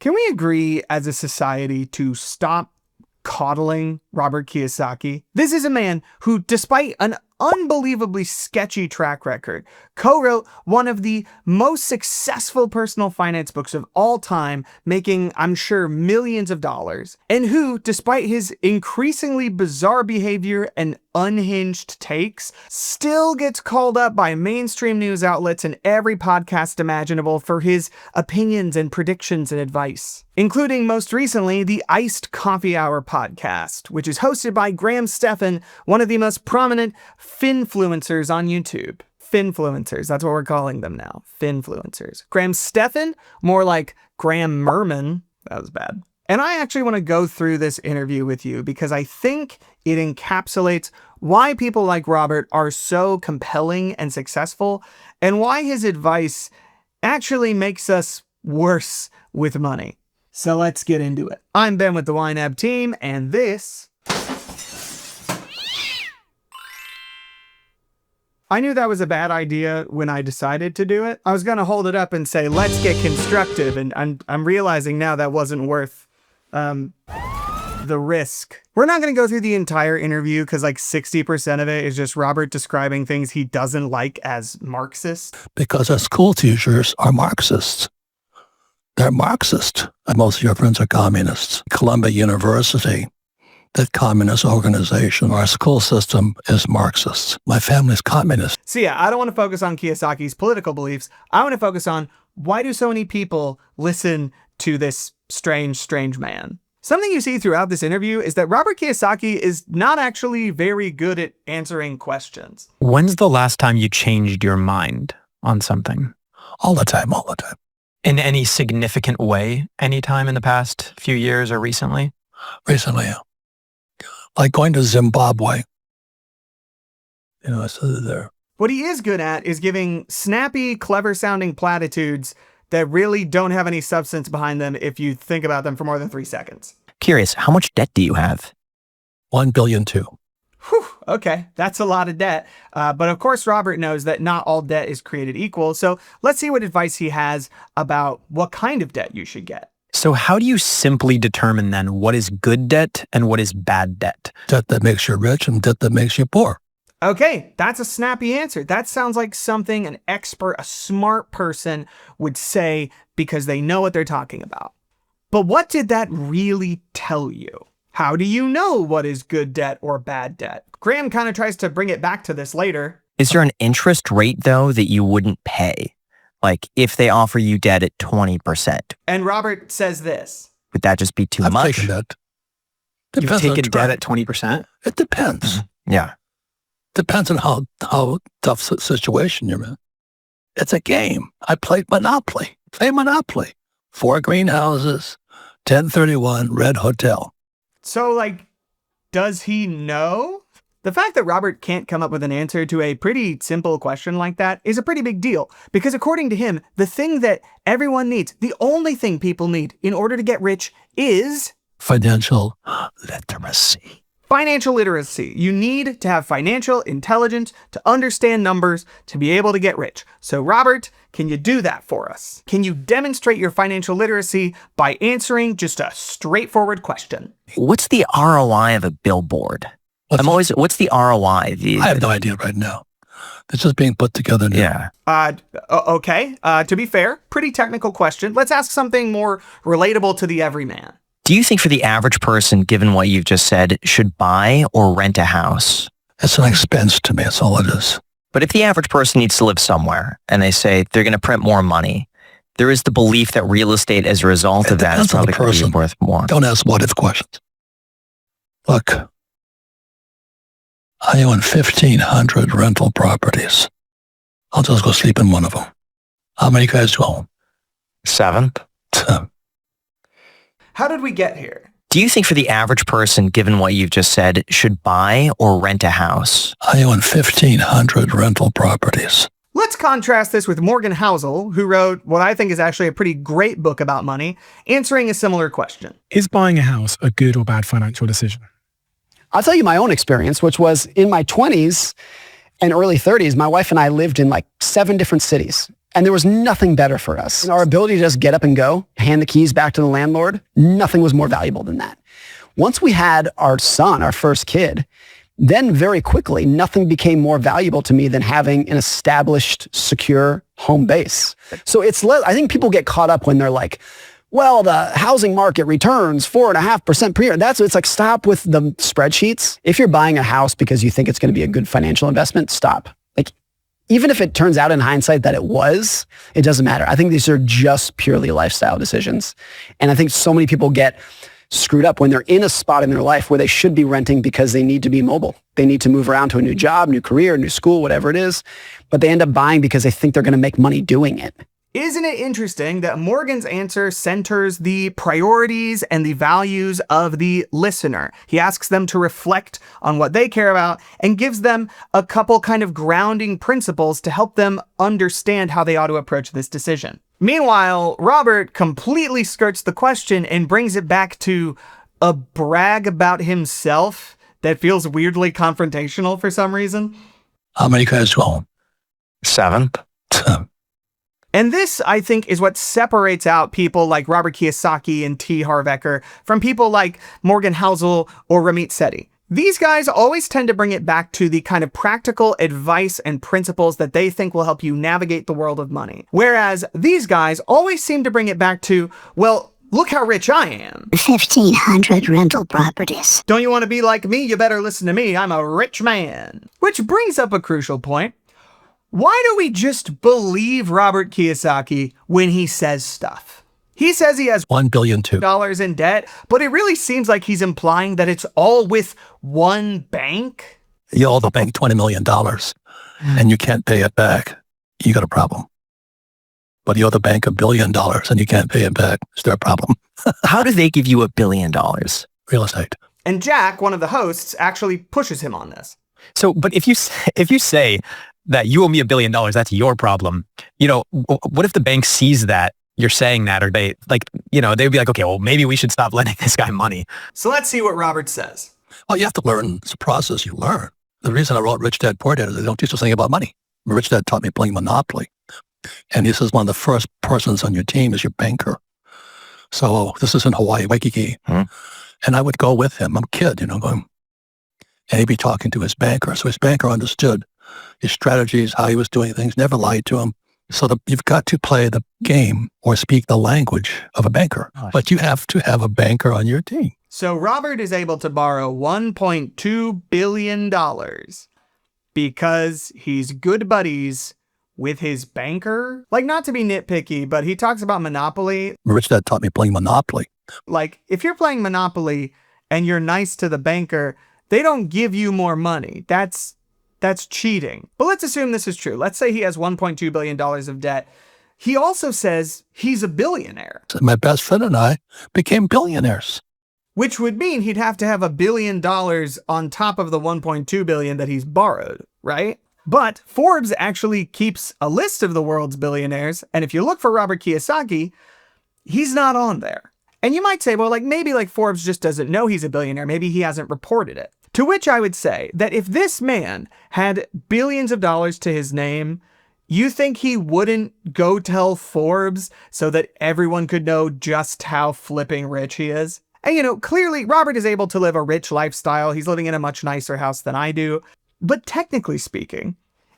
Can we agree as a society to stop coddling Robert Kiyosaki? This is a man who, despite an unbelievably sketchy track record, co-wrote one of the most successful personal finance books of all time, making, I'm sure, millions of dollars, and who, despite his increasingly bizarre behavior and unhinged takes, still gets called up by mainstream news outlets and every podcast imaginable for his opinions and predictions and advice, including most recently the Iced Coffee Hour podcast, which is hosted by Graham Stephan, one of the most prominent finfluencers on YouTube. Finfluencers, that's what we're calling them now. Finfluencers. Graham Stephan, more like Graham Merman. That was bad. And I actually want to go through this interview with you because I think it encapsulates why people like Robert are so compelling and successful, and why his advice actually makes us worse with money. So let's get into it. I'm Ben with the YNAB team, and this... I knew that was a bad idea when I decided to do it. I was going to hold it up and say, let's get constructive, and I'm realizing now that wasn't worth the risk. We're not going to go through the entire interview because like 60% of it is just Robert describing things he doesn't like as Marxist. Because our school teachers are Marxists. They're Marxist. And most of your friends are communists. Columbia University, that communist organization, our school system is Marxist. My family's communist. So yeah, I don't want to focus on Kiyosaki's political beliefs. I want to focus on why do so many people listen to this strange man. Something you see throughout this interview is that Robert Kiyosaki is not actually very good at answering questions. When's the last time you changed your mind on something? All the time. In any significant way, anytime in the past few years or recently? Recently, yeah. Like going to Zimbabwe. I stood there. What he is good at is giving snappy, clever-sounding platitudes that really don't have any substance behind them if you think about them for more than 3 seconds. Curious, how much debt do you have? $1.2 billion. Whew, okay, that's a lot of debt. But of course, Robert knows that not all debt is created equal. So let's see what advice he has about what kind of debt you should get. So how do you simply determine then what is good debt and what is bad debt? Debt that makes you rich and debt that makes you poor. Okay, that's a snappy answer. That sounds like something an expert, a smart person would say because they know what they're talking about. But what did that really tell you? How do you know what is good debt or bad debt? Graham kind of tries to bring it back to this later. Is there an interest rate, though, that you wouldn't pay? Like if they offer you debt at 20%. And Robert says this. Would that just be too I've much? taken that. You've taken debt at 20%? It depends. Yeah. Depends on how tough situation you're in. It's a game. I played Monopoly. 4 greenhouses, 1031, Red Hotel. So, like, does he know? The fact that Robert can't come up with an answer to a pretty simple question like that is a pretty big deal, because according to him, the thing that everyone needs, the only thing people need in order to get rich is... financial literacy. Financial literacy. You need to have financial intelligence to understand numbers to be able to get rich. So Robert, can you do that for us? Can you demonstrate your financial literacy by answering just a straightforward question? What's the ROI of a billboard? What's the ROI? I have no idea right now. It's just being put together now. Yeah. Okay. To be fair, pretty technical question. Let's ask something more relatable to the everyman. Do you think for the average person, given what you've just said, should buy or rent a house? It's an expense to me. That's all it is. But if the average person needs to live somewhere and they say they're going to print more money, there is the belief that real estate as a result of that is probably going to be worth more. Don't ask what-if questions. Look, I own 1,500 rental properties. I'll just go sleep in one of them. How many guys do you own? 7. How did we get here? Do you think for the average person, given what you've just said, should buy or rent a house? I own 1,500 rental properties. Let's contrast this with Morgan Housel, who wrote what I think is actually a pretty great book about money, answering a similar question. Is buying a house a good or bad financial decision? I'll tell you my own experience, which was in my 20s and early 30s, my wife and I lived in like 7 different cities. And there was nothing better for us. And our ability to just get up and go, hand the keys back to the landlord, nothing was more valuable than that. Once we had our son, our first kid, then very quickly, nothing became more valuable to me than having an established, secure home base. So I think people get caught up when they're like, well, the housing market returns 4.5% per year. It's like, stop with the spreadsheets. If you're buying a house because you think it's going to be a good financial investment, stop. Like, even if it turns out in hindsight that it doesn't matter. I think these are just purely lifestyle decisions. And I think so many people get screwed up when they're in a spot in their life where they should be renting because they need to be mobile. They need to move around to a new job, new career, new school, whatever it is. But they end up buying because they think they're going to make money doing it. Isn't it interesting that Morgan's answer centers the priorities and the values of the listener? He asks them to reflect on what they care about and gives them a couple kind of grounding principles to help them understand how they ought to approach this decision. Meanwhile, Robert completely skirts the question and brings it back to a brag about himself that feels weirdly confrontational for some reason. How many guys do you own? 7. And this, I think, is what separates out people like Robert Kiyosaki and T. Harv Eker from people like Morgan Housel or Ramit Sethi. These guys always tend to bring it back to the kind of practical advice and principles that they think will help you navigate the world of money. Whereas these guys always seem to bring it back to, well, look how rich I am. 1,500 rental properties. Don't you want to be like me? You better listen to me. I'm a rich man. Which brings up a crucial point. Why do we just believe Robert Kiyosaki when he says stuff? He says he has $1 billion dollars in debt, but it really seems like he's implying that it's all with one bank. You owe the bank $20 million and you can't pay it back. You got a problem. But you owe the bank $1 billion and you can't pay it back. Is there a problem? How do they give you $1 billion? Real estate. And Jack, one of the hosts, actually pushes him on this. So, but if you say that you owe me $1 billion, that's your problem. What if the bank sees that you're saying that, or they'd be like, okay, well, maybe we should stop lending this guy money. So let's see what Robert says. Well, you have to learn. It's a process you learn. The reason I wrote Rich Dad, Poor Dad is they don't teach us anything about money. Rich Dad taught me playing Monopoly. And he says one of the first persons on your team is your banker. So this is in Hawaii, Waikiki. And I would go with him. I'm a kid, going. And he'd be talking to his banker. So his banker understood his strategies, how he was doing things, never lied to him. So you've got to play the game or speak the language of a banker. But you have to have a banker on your team. So Robert is able to borrow $1.2 billion because he's good buddies with his banker. Like, not to be nitpicky, but he talks about Monopoly. Rich Dad taught me playing Monopoly. Like, if you're playing Monopoly and you're nice to the banker, they don't give you more money. That's cheating. But let's assume this is true. Let's say he has $1.2 billion of debt. He also says he's a billionaire. My best friend and I became billionaires. Which would mean he'd have to have $1 billion on top of the $1.2 billion that he's borrowed, right? But Forbes actually keeps a list of the world's billionaires. And if you look for Robert Kiyosaki, he's not on there. And you might say, well, maybe Forbes just doesn't know he's a billionaire. Maybe he hasn't reported it. To which I would say that if this man had billions of dollars to his name, you think he wouldn't go tell Forbes so that everyone could know just how flipping rich he is? And clearly Robert is able to live a rich lifestyle. He's living in a much nicer house than I do. But technically speaking,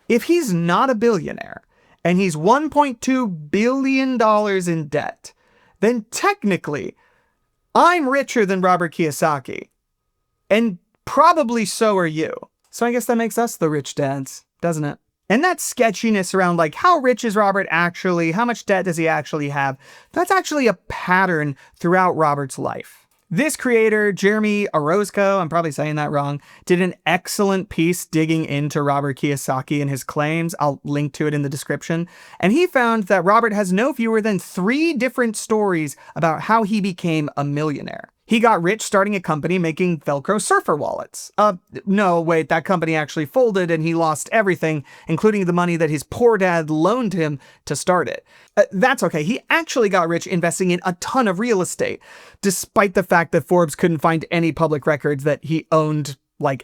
if he's not a billionaire and he's $1.2 billion in debt, then technically I'm richer than Robert Kiyosaki. And probably so are you. So I guess that makes us the rich dads, doesn't it? And that sketchiness around how rich is Robert actually? How much debt does he actually have? That's actually a pattern throughout Robert's life. This creator, Jeremy Orozco, I'm probably saying that wrong, did an excellent piece digging into Robert Kiyosaki and his claims. I'll link to it in the description. And he found that Robert has no fewer than 3 different stories about how he became a millionaire. He got rich starting a company making Velcro surfer wallets. No, wait, that company actually folded and he lost everything, including the money that his poor dad loaned him to start it. That's okay. He actually got rich investing in a ton of real estate, despite the fact that Forbes couldn't find any public records that he owned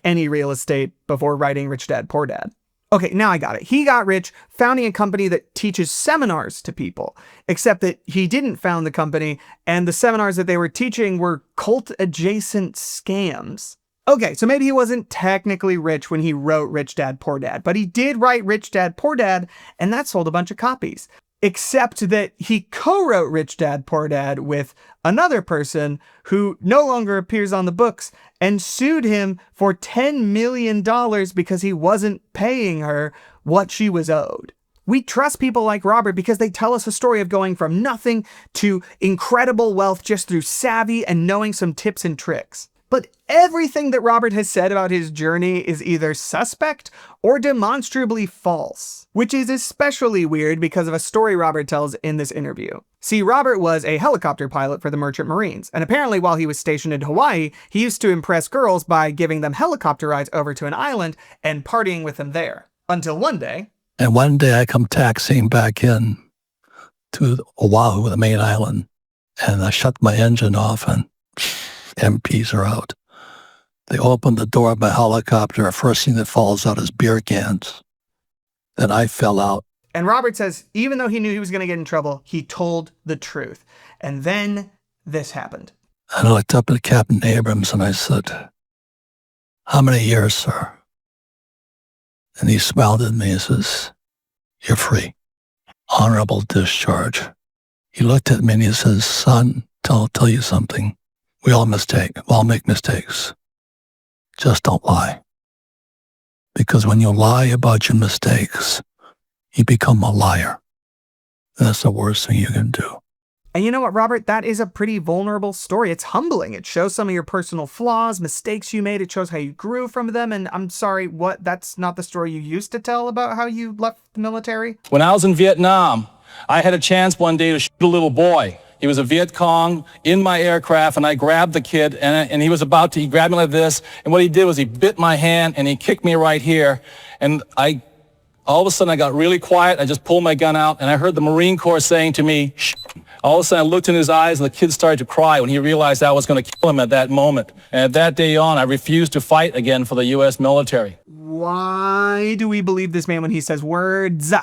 any real estate before writing Rich Dad, Poor Dad. Okay, now I got it. He got rich founding a company that teaches seminars to people, except that he didn't found the company, and the seminars that they were teaching were cult-adjacent scams. Okay, so maybe he wasn't technically rich when he wrote Rich Dad, Poor Dad, but he did write Rich Dad, Poor Dad, and that sold a bunch of copies. Except that he co-wrote Rich Dad, Poor Dad with another person who no longer appears on the books and sued him for $10 million because he wasn't paying her what she was owed. We trust people like Robert because they tell us a story of going from nothing to incredible wealth just through savvy and knowing some tips and tricks. But everything that Robert has said about his journey is either suspect or demonstrably false, which is especially weird because of a story Robert tells in this interview. See, Robert was a helicopter pilot for the Merchant Marines, and apparently while he was stationed in Hawaii, he used to impress girls by giving them helicopter rides over to an island and partying with them there. Until one day. And one day I come taxiing back in to Oahu, the main island, and I shut my engine off and MPs are out. They open the door of my helicopter. First thing that falls out is beer cans. Then I fell out. And Robert says, even though he knew he was going to get in trouble, he told the truth. And then this happened. And I looked up at Captain Abrams and I said, "How many years, sir?" And he smiled at me and says, "You're free. Honorable discharge." He looked at me and he says, "Son, I'll tell you something. We all make mistakes. Just don't lie. Because when you lie about your mistakes, you become a liar. That's the worst thing you can do." And you know what, Robert? That is a pretty vulnerable story. It's humbling. It shows some of your personal flaws, mistakes you made. It shows how you grew from them. And I'm sorry, what? That's not the story you used to tell about how you left the military? When I was in Vietnam, I had a chance one day to shoot a little boy. He was a Viet Cong in my aircraft, and I grabbed the kid, and he grabbed me like this, and what he did was he bit my hand, and he kicked me right here, and all of a sudden I got really quiet. I just pulled my gun out, and I heard the Marine Corps saying to me, "Shh." All of a sudden I looked in his eyes, and the kid started to cry when he realized I was going to kill him at that moment. And at that day on, I refused to fight again for the U.S. military. Why do we believe this man when he says words?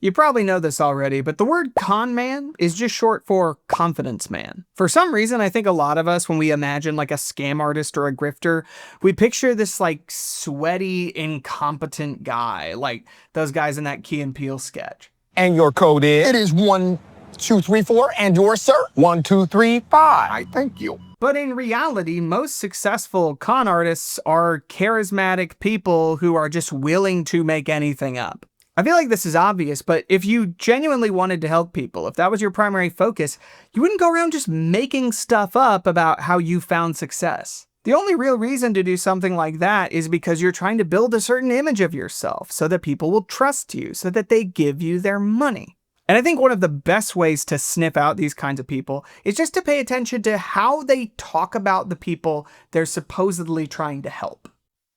You probably know this already, but the word con man is just short for confidence man. For some reason, I think a lot of us, when we imagine like a scam artist or a grifter, we picture this like sweaty, incompetent guy, like those guys in that Key and Peele sketch. And your code is? It is 1, 2, 3, 4. And yours, sir? 1, 2, 3, 5. Thank you. But in reality, most successful con artists are charismatic people who are just willing to make anything up. I feel like this is obvious, but if you genuinely wanted to help people, if that was your primary focus, you wouldn't go around just making stuff up about how you found success. The only real reason to do something like that is because you're trying to build a certain image of yourself so that people will trust you, so that they give you their money. And I think one of the best ways to sniff out these kinds of people is just to pay attention to how they talk about the people they're supposedly trying to help.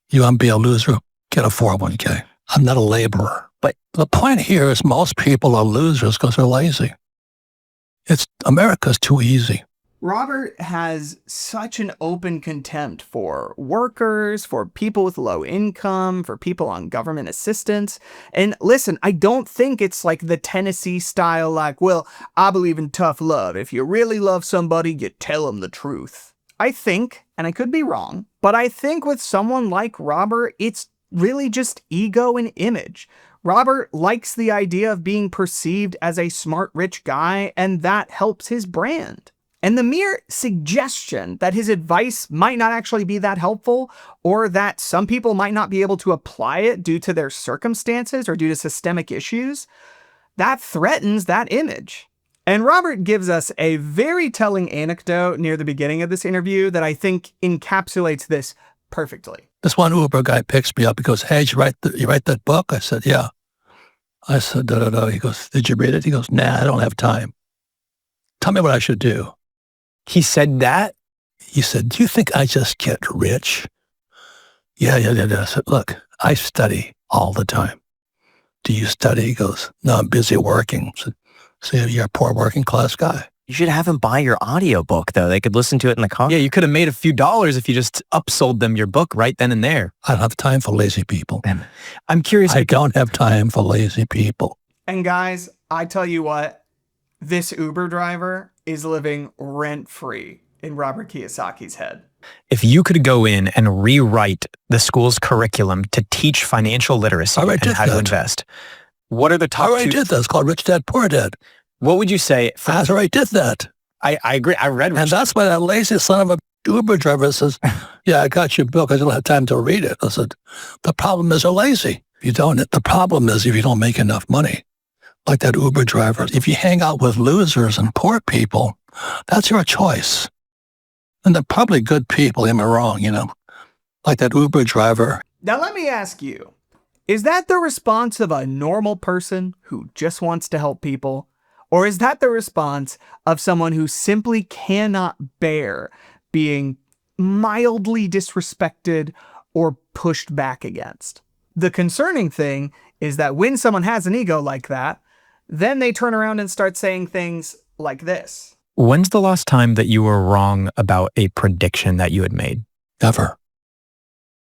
You want to be a loser? Get a 401k. I'm not a laborer. But the point here is most people are losers because they're lazy. America's too easy. Robert has such an open contempt for workers, for people with low income, for people on government assistance. And listen, I don't think it's like the Tennessee style, like, well, I believe in tough love. If you really love somebody, you tell them the truth. I think, and I could be wrong, but I think with someone like Robert, it's really just ego and image. Robert likes the idea of being perceived as a smart, rich guy, and that helps his brand. And the mere suggestion that his advice might not actually be that helpful, or that some people might not be able to apply it due to their circumstances or due to systemic issues, that threatens that image. And Robert gives us a very telling anecdote near the beginning of this interview that I think encapsulates this perfectly. This one Uber guy picks me up. He goes, "Hey, you write that book?" I said, "Yeah." I said, "Da. He goes, "Did you read it?" He goes, "Nah, I don't have time. Tell me what I should do." He said that? He said, "Do you think I just get rich?" Yeah. I said, "Look, I study all the time." "Do you study?" He goes, "No, I'm busy working." I said, "So you're a poor working class guy." You should have them buy your audiobook, though. They could listen to it in the car. Yeah, you could have made a few dollars if you just upsold them your book right then and there. I don't have time for lazy people. I'm curious. I don't have time for lazy people. And guys, I tell you what, this Uber driver is living rent-free in Robert Kiyosaki's head. If you could go in and rewrite the school's curriculum to teach financial literacy and how to invest, what are the top I already did that. It's called Rich Dad, Poor Dad. What would you say? I already did that. I agree. I read And that's why that lazy son of a Uber driver says, yeah, I got your book. I don't have time to read it. I said, the problem is you're lazy. The problem is if you don't make enough money, like that Uber driver. If you hang out with losers and poor people, that's your choice. And they're probably good people, am I wrong, like that Uber driver. Now let me ask you, is that the response of a normal person who just wants to help people? Or is that the response of someone who simply cannot bear being mildly disrespected or pushed back against? The concerning thing is that when someone has an ego like that, then they turn around and start saying things like this. When's the last time that you were wrong about a prediction that you had made? Never.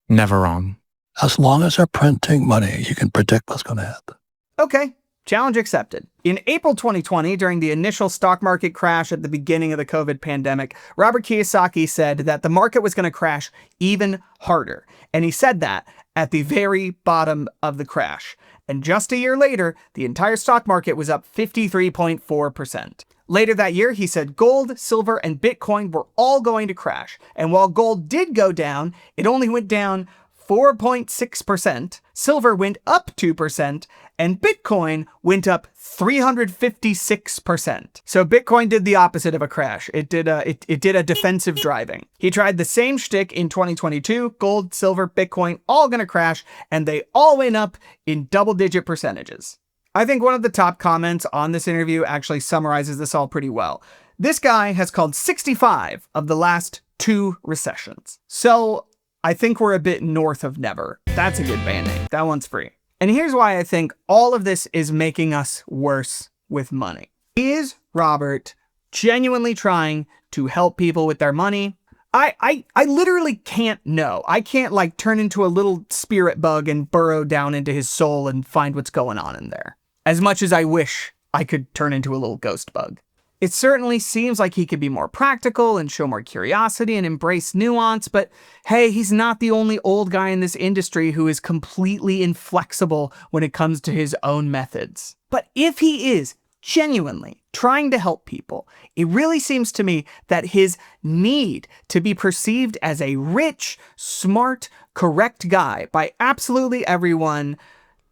Never wrong. As long as they're printing money, you can predict what's going to happen. Okay, challenge accepted. In April 2020, during the initial stock market crash at the beginning of the COVID pandemic, Robert Kiyosaki said that the market was going to crash even harder. And he said that at the very bottom of the crash. And just a year later, the entire stock market was up 53.4%. Later that year, he said gold, silver, and Bitcoin were all going to crash. And while gold did go down, it only went down 4.6%, silver went up 2%, and Bitcoin went up 356%. So Bitcoin did the opposite of a crash. It did a defensive driving. He tried the same shtick in 2022, gold, silver, Bitcoin, all gonna crash, and they all went up in double-digit percentages. I think one of the top comments on this interview actually summarizes this all pretty well. This guy has called 65 of the last 2 recessions. So I think we're a bit north of never. That's a good band name. That one's free. And here's why I think all of this is making us worse with money. Is Robert genuinely trying to help people with their money? I literally can't know. I can't like turn into a little spirit bug and burrow down into his soul and find what's going on in there. As much as I wish I could turn into a little ghost bug. It certainly seems like he could be more practical and show more curiosity and embrace nuance, but hey, he's not the only old guy in this industry who is completely inflexible when it comes to his own methods. But if he is genuinely trying to help people, it really seems to me that his need to be perceived as a rich, smart, correct guy by absolutely everyone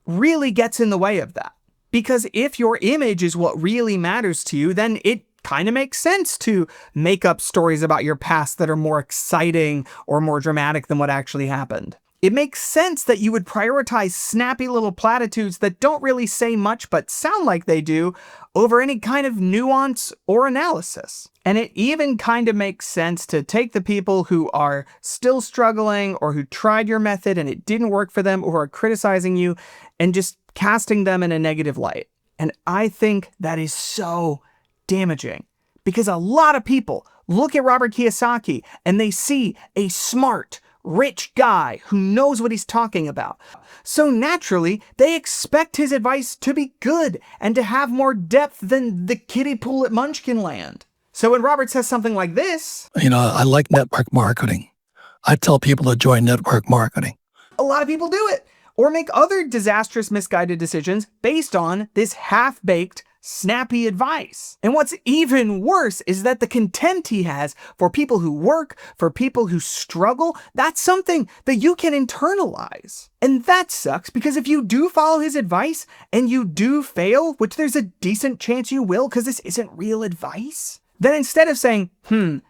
really gets in the way of that. Because if your image is what really matters to you, then it kind of makes sense to make up stories about your past that are more exciting or more dramatic than what actually happened. It makes sense that you would prioritize snappy little platitudes that don't really say much but sound like they do over any kind of nuance or analysis. And it even kind of makes sense to take the people who are still struggling or who tried your method and it didn't work for them or are criticizing you and just casting them in a negative light. And I think that is so damaging because a lot of people look at Robert Kiyosaki and they see a smart, rich guy who knows what he's talking about. So naturally, they expect his advice to be good and to have more depth than the kiddie pool at Munchkin Land. So when Robert says something like this, I like network marketing. I tell people to join network marketing. A lot of people do it. Or make other disastrous, misguided decisions based on this half-baked, snappy advice. And what's even worse is that the contempt he has for people who work, for people who struggle, that's something that you can internalize. And that sucks because if you do follow his advice and you do fail, which there's a decent chance you will because this isn't real advice, then instead of saying,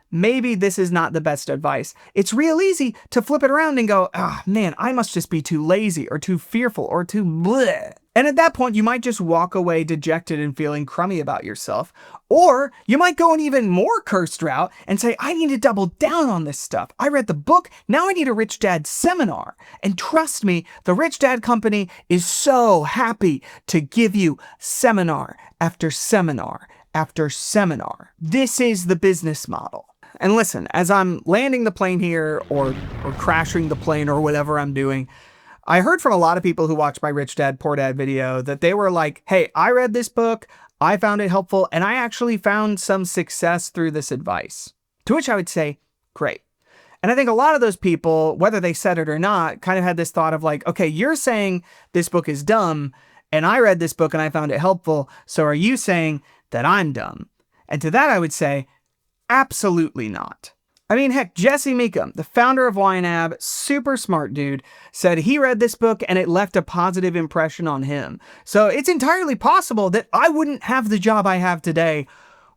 maybe this is not the best advice, it's real easy to flip it around and go, man, I must just be too lazy or too fearful or too bleh. And at that point, you might just walk away dejected and feeling crummy about yourself. Or you might go an even more cursed route and say, I need to double down on this stuff. I read the book, now I need a Rich Dad seminar. And trust me, the Rich Dad Company is so happy to give you seminar after seminar after seminar. This is the business model. And listen, as I'm landing the plane here or crashing the plane or whatever I'm doing, I heard from a lot of people who watched my Rich Dad, Poor Dad video that they were like, hey, I read this book, I found it helpful, and I actually found some success through this advice. To which I would say, great. And I think a lot of those people, whether they said it or not, kind of had this thought of like, okay, you're saying this book is dumb, and I read this book and I found it helpful, so are you saying that I'm dumb? And to that I would say, absolutely not. I mean, heck, Jesse Meekum, the founder of YNAB, super smart dude, said he read this book and it left a positive impression on him. So it's entirely possible that I wouldn't have the job I have today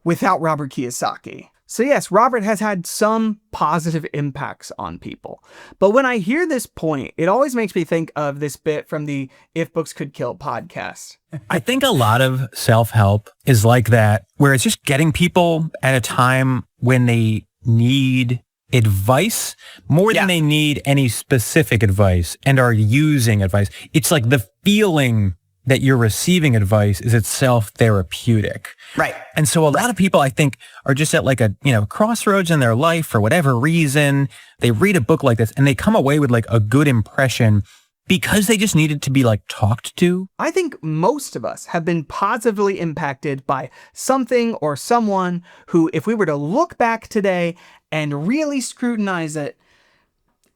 without Robert Kiyosaki. So yes, Robert has had some positive impacts on people. But when I hear this point, it always makes me think of this bit from the If Books Could Kill podcast. I think a lot of self-help is like that, where it's just getting people at a time when they need advice more than they need any specific advice and are using advice. It's like the feeling that you're receiving advice is itself therapeutic. Right. And so a lot of people, I think, are just at like a, crossroads in their life for whatever reason. They read a book like this and they come away with like a good impression because they just needed to be like talked to. I think most of us have been positively impacted by something or someone who, if we were to look back today and really scrutinize it,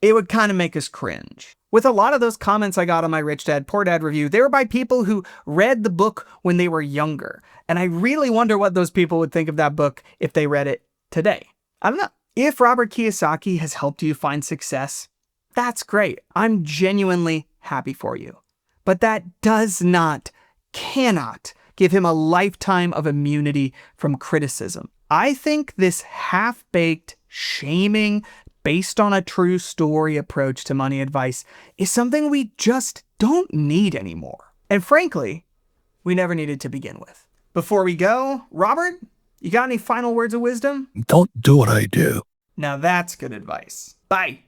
it would kind of make us cringe. With a lot of those comments I got on my Rich Dad, Poor Dad review, they were by people who read the book when they were younger. And I really wonder what those people would think of that book if they read it today. I don't know. If Robert Kiyosaki has helped you find success, that's great. I'm genuinely happy for you. But that cannot give him a lifetime of immunity from criticism. I think this half-baked, shaming, based on a true story approach to money advice is something we just don't need anymore. And frankly, we never needed to begin with. Before we go, Robert, you got any final words of wisdom? Don't do what I do. Now that's good advice. Bye.